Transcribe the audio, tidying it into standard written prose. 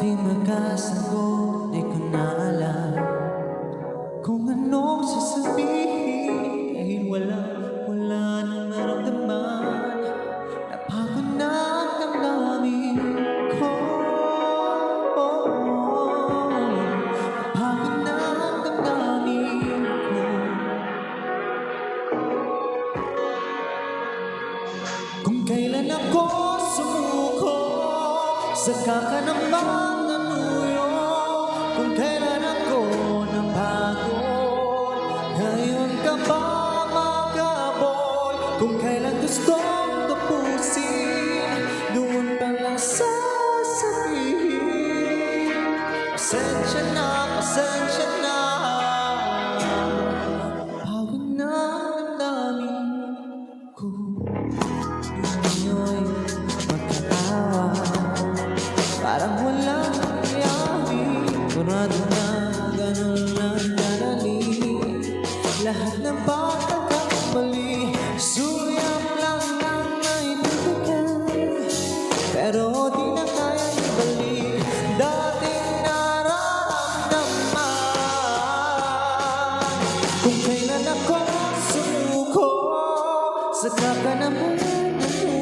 di makasagot, di ko na alam kung anong sasabihin. Dahil wala nang maramdaman. Napagod na ang damdamin ko. Napagod na ang damdamin ko. Kung kailan ako sumuko, saka ka naman nanuyo. Kung kailan ako napagod, ngayon ka ba makabol? Kung kailan gustong tapusin, doon pa lang sasabihin. Pasensya na, pasensya na. Pagod na ang damdamin ko. Ngayon magkatawa, parang walang nangyari. Kurado na ganun lang kadali. Lahat ng pagkakamali, suyam lang ang naibibigay. Pero di na kaya ibalik dating nararamdaman. Kung kailan ako sumuko, saka ka naman nanuyo.